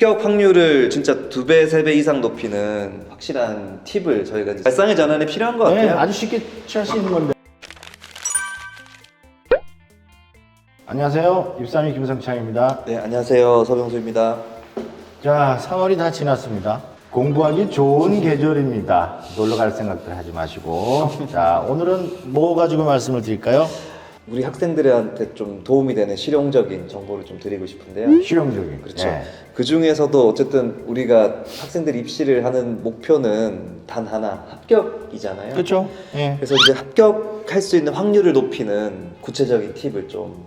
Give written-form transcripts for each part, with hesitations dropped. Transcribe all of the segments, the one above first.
합격 확률을 진짜 2배, 3배 이상 높이는 확실한 팁을 저희가 이제 발상의 전환에 필요한 것 네, 같아요. 아주 쉽게 취할 수 있는 건데. 안녕하세요. 입사미 김성창입니다. 네, 안녕하세요. 서병수입니다. 자, 3월이 다 지났습니다. 공부하기 좋은 계절입니다. 놀러 갈 생각들 하지 마시고. 자, 오늘은 뭐 가지고 말씀을 드릴까요? 우리 학생들한테 좀 도움이 되는 실용적인 정보를 좀 드리고 싶은데요. 실용적인. 그렇죠. 네. 그 중에서도 어쨌든 우리가 학생들 입시를 하는 목표는 단 하나, 합격이잖아요. 그렇죠. 예. 그래서 이제 합격할 수 있는 확률을 높이는 구체적인 팁을 좀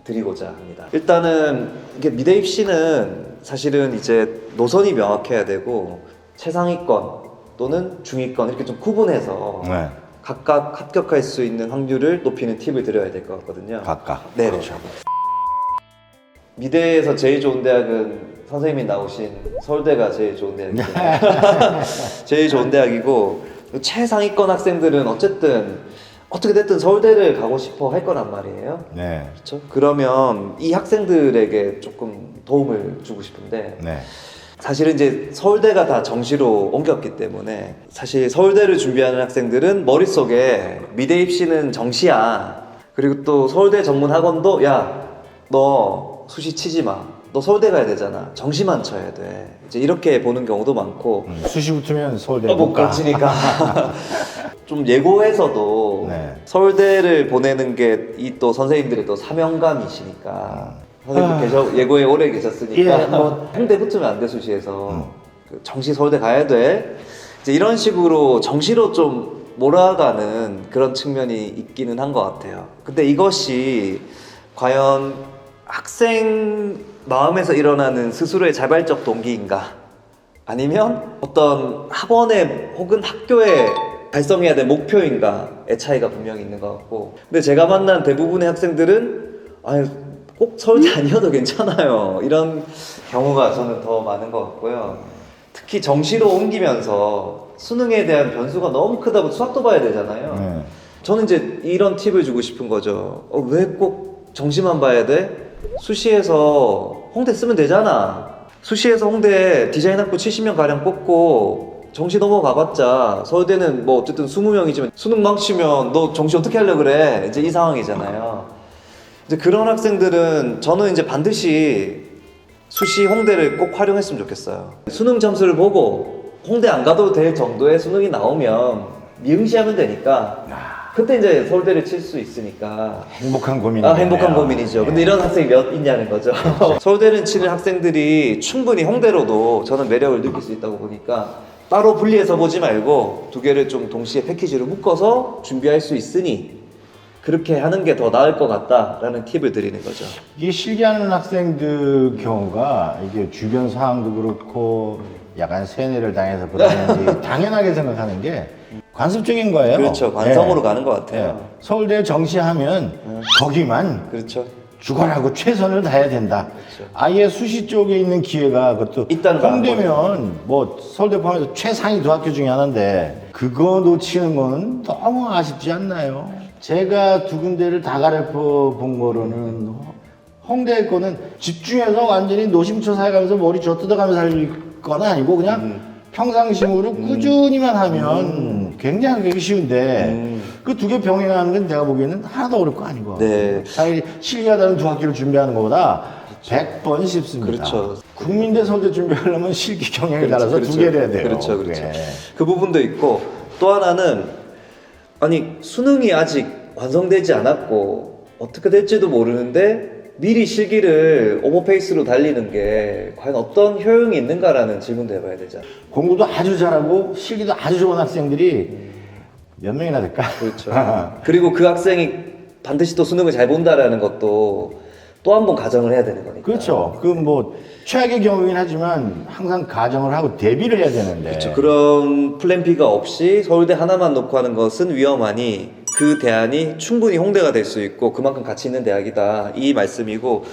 드리고자 합니다. 일단은 이게 미대 입시는 사실은 이제 노선이 명확해야 되고 최상위권 또는 중위권 이렇게 좀 구분해서 네. 각각 합격할 수 있는 확률을 높이는 팁을 드려야 될 것 같거든요. 각각. 네. 그렇죠. 미대에서 제일 좋은 대학은 선생님이 나오신 서울대가 제일 좋은 대학이고 제일 좋은 대학이고 최상위권 학생들은 어쨌든 어떻게 됐든 서울대를 가고 싶어 할 거란 말이에요. 네. 그렇죠? 그러면 이 학생들에게 조금 도움을 주고 싶은데 네. 사실은 이제 서울대가 다 정시로 옮겼기 때문에 사실 서울대를 준비하는 학생들은 머릿속에 미대 입시는 정시야. 그리고 또 서울대 전문 학원도 야, 너 수시 치지 마. 너 서울대 가야 되잖아. 정시만 쳐야 돼. 이제 이렇게 보는 경우도 많고 수시 붙으면 서울대 못 못 가. 가지니까 좀 예고해서도 네. 서울대를 보내는 게 이 또 선생님들의 또 사명감이시니까 선생님 예고에 오래 계셨으니까 예, 뭐. 홍대 붙으면 안 돼 수시에서 그 정시 서울대 가야 돼 이제 이런 식으로 정시로 좀 몰아가는 그런 측면이 있기는 한 것 같아요. 근데 이것이 과연 학생 마음에서 일어나는 스스로의 자발적 동기인가 아니면 어떤 학원에 혹은 학교에 달성해야 될 목표인가의 차이가 분명히 있는 것 같고, 근데 제가 만난 대부분의 학생들은 아유 꼭 서울대 아니어도 괜찮아요 이런 경우가 저는 더 많은 것 같고요. 특히 정시로 옮기면서 수능에 대한 변수가 너무 크다고 수학도 봐야 되잖아요. 네. 저는 이제 이런 팁을 주고 싶은 거죠. 왜 꼭 정시만 봐야 돼? 수시에서 홍대 쓰면 되잖아. 수시에서 홍대 디자인학부 70명 가량 뽑고 정시 넘어가봤자 서울대는 뭐 어쨌든 20명이지만 수능 망치면 너 정시 어떻게 하려고 그래? 이제 이 상황이잖아요. 이제 그런 학생들은 저는 이제 반드시 수시 홍대를 꼭 활용했으면 좋겠어요. 수능 점수를 보고 홍대 안 가도 될 정도의 수능이 나오면 미응시하면 되니까 그때 이제 서울대를 칠 수 있으니까 행복한 고민이. 행복한 고민이죠. 근데 이런 학생이 몇 있냐는 거죠. 서울대를 치는 학생들이 충분히 홍대로도 저는 매력을 느낄 수 있다고 보니까 따로 분리해서 보지 말고 두 개를 좀 동시에 패키지로 묶어서 준비할 수 있으니 그렇게 하는 게 더 나을 것 같다라는 팁을 드리는 거죠. 이게 실기하는 학생들 경우가 이게 주변 상황도 그렇고 약간 세뇌를 당해서 그러는지 당연하게 생각하는 게 관습적인 거예요. 그렇죠. 관성으로 예. 가는 것 같아요. 예. 서울대 정시하면 거기만 그렇죠. 죽어라고 최선을 다해야 된다. 그렇죠. 아예 수시 쪽에 있는 기회가 그것도 있다는 거 홍대면 뭐 서울대 포함해서 최상위 두 학교 중에 하나인데 그거 놓치는 거는 너무 아쉽지 않나요? 제가 두 군데를 다 가려본 거로는 홍대 거는 집중해서 완전히 노심초사해 가면서 머리 쥐어 뜯어가면서 할 건 아니고 그냥 평상심으로 꾸준히만 하면 굉장히 하기 쉬운데 그 두 개 병행하는 건 내가 보기에는 하나도 어려울 거 아니고 네. 자기 실기하다는 두 학기를 준비하는 것보다 100번 쉽습니다. 그렇죠. 국민대 서울대 준비하려면 실기 경향에 따라서 두 개를 해야 돼요. 그렇죠, 그렇죠. 네. 그 부분도 있고 또 하나는 아니 수능이 아직 완성되지 않았고 어떻게 될지도 모르는데 미리 실기를 오버페이스로 달리는 게 과연 어떤 효용이 있는가라는 질문도 해봐야 되잖아요. 공부도 아주 잘하고 실기도 아주 좋은 학생들이 몇 명이나 될까? 그렇죠. 그리고 그 학생이 반드시 또 수능을 잘 본다라는 것도 또 한 번 가정을 해야 되는 거니까. 그렇죠. 그 뭐 최악의 경우이긴 하지만 항상 가정을 하고 대비를 해야 되는데. 그렇죠. 그런 플랜 B가 없이 서울대 하나만 놓고 하는 것은 위험하니 그 대안이 충분히 홍대가 될 수 있고 그만큼 가치 있는 대학이다 이 말씀이고,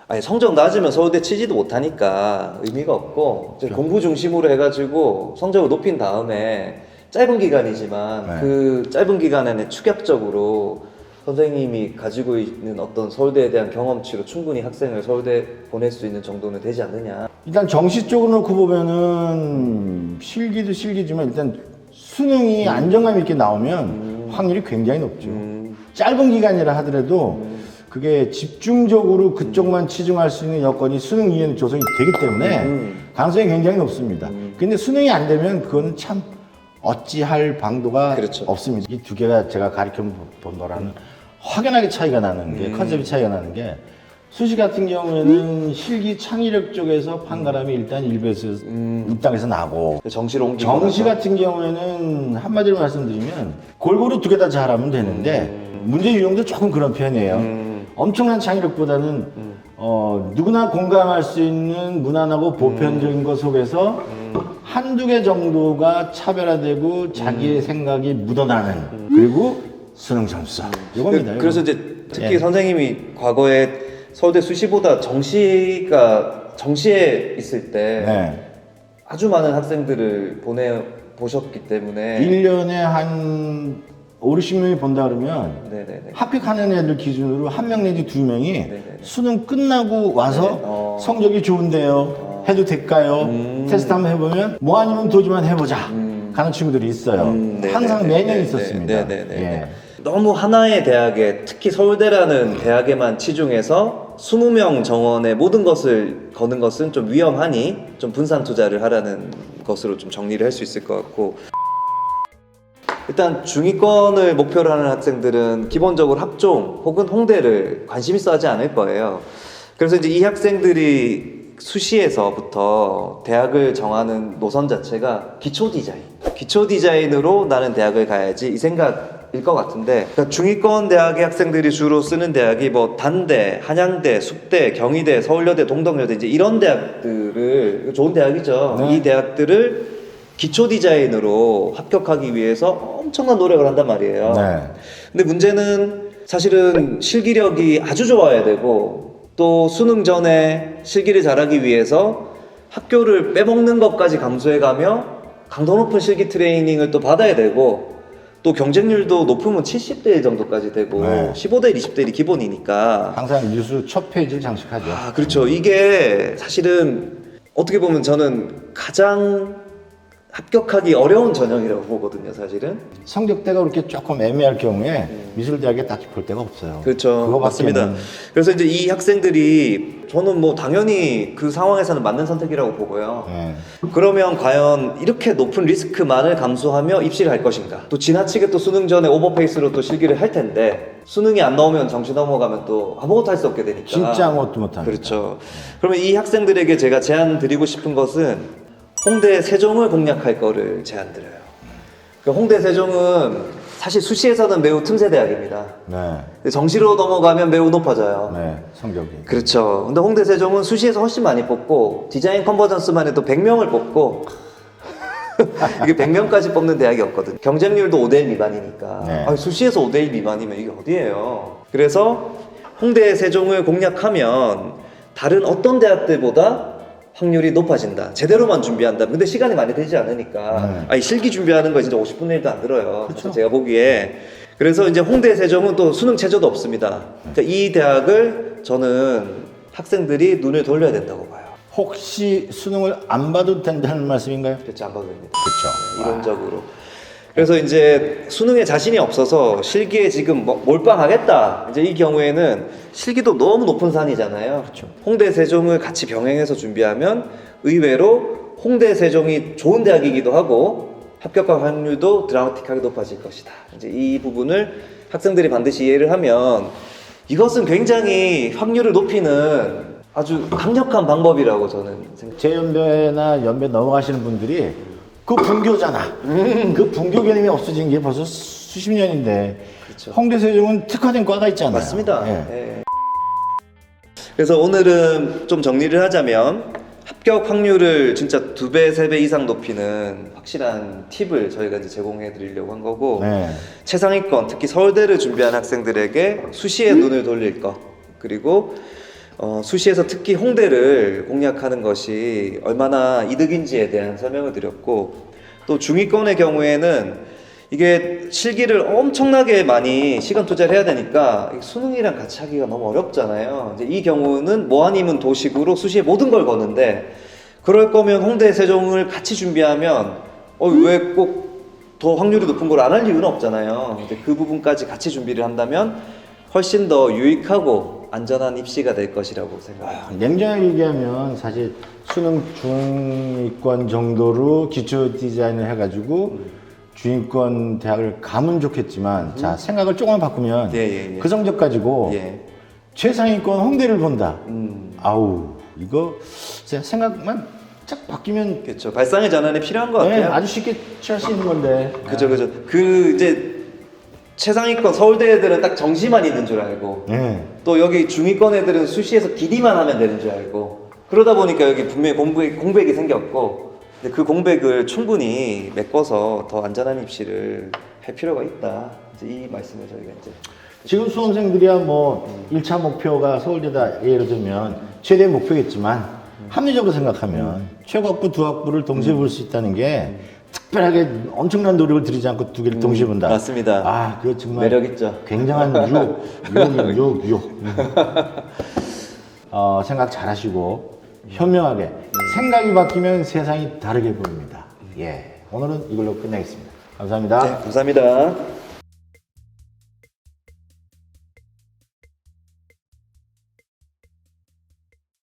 아니 성적 낮으면 서울대 치지도 못하니까 의미가 없고 이제 공부 중심으로 해가지고 성적을 높인 다음에 짧은 기간이지만 네. 그 짧은 기간 안에 추격적으로 선생님이 가지고 있는 어떤 서울대에 대한 경험치로 충분히 학생을 서울대 보낼 수 있는 정도는 되지 않느냐. 일단 정시 쪽으로 놓고 보면은 실기도 실기지만 일단 수능이 안정감 있게 나오면 확률이 굉장히 높죠. 짧은 기간이라 하더라도 그게 집중적으로 그쪽만 치중할 수 있는 여건이 수능 이후에는 조성이 되기 때문에 가능성이 굉장히 높습니다. 근데 수능이 안 되면 그거는 참 어찌할 방도가 그렇죠. 없습니다. 이 두 개가 제가 가르쳐 본 바라는 확연하게 차이가 나는 게 컨셉이 차이가 나는 게 수시 같은 경우에는 실기 창의력 쪽에서 판가름이 일단 일부에서 입당해서 나고 정시로 옮기고 정시 나서. 같은 경우에는 한마디로 말씀드리면 골고루 두 개 다 잘하면 되는데 문제 유형도 조금 그런 편이에요. 엄청난 창의력보다는 누구나 공감할 수 있는 무난하고 보편적인 것 속에서 한두 개 정도가 차별화되고 자기의 생각이 묻어나는 그리고 수능 점수 이겁니다. 그래서 이제 특히 예. 선생님이 과거에 서울대 수시보다 정시에 있을 때 네. 아주 많은 학생들을 보내 보셨기 때문에 1년에 한 5, 60명이 본다 그러면 네네네. 합격하는 애들 기준으로 한 명 내지 두 명이 네네네. 수능 끝나고 와서 성적이 좋은데요. 해도 될까요? 테스트 한번 해보면 뭐 아니면 도지만 해보자 가는 친구들이 있어요. 네네네. 항상 매년 네네. 있었습니다. 네네네. 예. 너무 하나의 대학에 특히 서울대라는 대학에만 치중해서 20명 정원의 모든 것을 거는 것은 좀 위험하니 좀 분산 투자를 하라는 것으로 좀 정리를 할 수 있을 것 같고, 일단 중위권을 목표로 하는 학생들은 기본적으로 학종 혹은 홍대를 관심 있어 하지 않을 거예요. 그래서 이제 이 학생들이 수시에서부터 대학을 정하는 노선 자체가 기초 디자인으로 나는 대학을 가야지 이 생각일 것 같은데, 그러니까 중위권 대학의 학생들이 주로 쓰는 대학이 뭐 단대, 한양대, 숙대, 경희대, 서울여대, 동덕여대 이제 이런 대학들을, 좋은 대학이죠. 네. 이 대학들을 기초 디자인으로 합격하기 위해서 엄청난 노력을 한단 말이에요. 네. 근데 문제는 사실은 실기력이 아주 좋아야 되고, 또 수능 전에 실기를 잘하기 위해서 학교를 빼먹는 것까지 감수해가며 강도 높은 실기 트레이닝을 또 받아야 되고, 또 경쟁률도 높으면 70대 1 정도까지 되고 네. 15대 1, 20대 1이 기본이니까. 항상 뉴스 첫 페이지를 장식하죠. 아, 그렇죠. 이게 사실은 어떻게 보면 저는 가장 합격하기 어려운 전형이라고 보거든요, 사실은. 성적대가 그렇게 조금 애매할 경우에 미술대학에 딱히 볼 데가 없어요. 그렇죠. 그거밖에는. 맞습니다. 그래서 이제 이 학생들이, 저는 뭐 당연히 그 상황에서는 맞는 선택이라고 보고요. 네. 그러면 과연 이렇게 높은 리스크만을 감수하며 입시를 할 것인가? 또 지나치게 또 수능 전에 오버페이스로 또 실기를 할 텐데, 수능이 안 나오면 정시 넘어가면 또 아무것도 할 수 없게 되니까. 진짜 아무것도 못합니다. 그렇죠. 그러면 이 학생들에게 제가 제안 드리고 싶은 것은 홍대 세종을 공략할 거를 제안드려요. 그 홍대 세종은 사실 수시에서는 매우 틈새 대학입니다. 네. 근데 정시로 넘어가면 매우 높아져요. 네. 성적이. 그렇죠. 근데 홍대 세종은 수시에서 훨씬 많이 뽑고, 디자인 컨버전스만 해도 100명을 뽑고 이게 100명까지 뽑는 대학이 없거든요. 경쟁률도 5대1 미만이니까. 네. 아니, 수시에서 5대1 미만이면 이게 어디예요? 그래서 홍대 세종을 공략하면 다른 어떤 대학들보다 확률이 높아진다. 제대로만 준비한다. 근데 시간이 많이 들지 않으니까. 네. 아니, 실기 준비하는 거 진짜 50분의 1도 안 들어요. 그렇죠. 제가 보기에. 그래서 이제 홍대 세종은 또 수능 최저도 없습니다. 그러니까 이 대학을 저는 학생들이 눈을 돌려야 된다고 봐요. 혹시 수능을 안 봐도 된다는 말씀인가요? 그렇지, 안 봐도 됩니다. 그렇죠. 이론적으로. 그래서 이제 수능에 자신이 없어서 실기에 지금 뭐 몰빵하겠다. 이제 이 경우에는 실기도 너무 높은 산이잖아요. 그렇죠. 홍대 세종을 같이 병행해서 준비하면 의외로 홍대 세종이 좋은 대학이기도 하고 합격할 확률도 드라마틱하게 높아질 것이다. 이제 이 부분을 학생들이 반드시 이해를 하면 이것은 굉장히 확률을 높이는 아주 강력한 방법이라고 저는 생각합니다. 제 연배나 연배 넘어가시는 분들이 그 분교잖아. 그 분교 개념이 없어진 게 벌써 수십 년인데 그렇죠. 홍대 세종은 특화된 과가 있잖아요. 맞습니다. 예. 예. 그래서 오늘은 좀 정리를 하자면 합격 확률을 진짜 2배, 3배 이상 높이는 확실한 팁을 저희가 이제 제공해 드리려고 한 거고, 네. 최상위권, 특히 서울대를 준비한 학생들에게 수시에 눈을 돌릴 것, 그리고 수시에서 특히 홍대를 공략하는 것이 얼마나 이득인지에 대한 설명을 드렸고, 또 중위권의 경우에는 이게 실기를 엄청나게 많이 시간 투자를 해야 되니까 수능이랑 같이 하기가 너무 어렵잖아요. 이제 이 경우는 뭐 아니면 도식으로 수시에 모든 걸 거는데 그럴 거면 홍대 세종을 같이 준비하면 왜 꼭 더 확률이 높은 걸 안 할 이유는 없잖아요. 이제 그 부분까지 같이 준비를 한다면 훨씬 더 유익하고 안전한 입시가 될 것이라고 생각합니다. 냉정하게 얘기하면 사실 수능 중위권 정도로 기초 디자인을 해가지고 중위권 대학을 가면 좋겠지만 자 생각을 조금만 바꾸면 예. 그 성적 가지고 예. 최상위권 홍대를 본다. 아우 이거 제가 생각만 쫙 바뀌면 그렇죠. 발상의 전환이 필요한 것 같아요. 네, 아주 쉽게 취할 수 있는 건데. 그죠. 그 이제 최상위권 서울대 애들은 딱 정시만 있는 줄 알고 네. 또 여기 중위권 애들은 수시에서 기리만 하면 되는 줄 알고 그러다 보니까 여기 분명히 공백이 생겼고 근데 그 공백을 충분히 메꿔서 더 안전한 입시를 할 필요가 있다. 이제 이 말씀을 저희가 이제 지금 수험생들이야 뭐 1차 목표가 서울대다 예를 들면 최대 목표겠지만 합리적으로 생각하면 최고학부 두 학부를 동시에 볼 수 있다는 게 특별하게 엄청난 노력을 들이지 않고 두 개를 동시에 본다. 맞습니다. 아, 그거 정말 매력 있죠. 굉장한 유혹. 생각 잘하시고 현명하게 생각이 바뀌면 세상이 다르게 보입니다. 예, 오늘은 이걸로 끝내겠습니다. 감사합니다. 네, 감사합니다.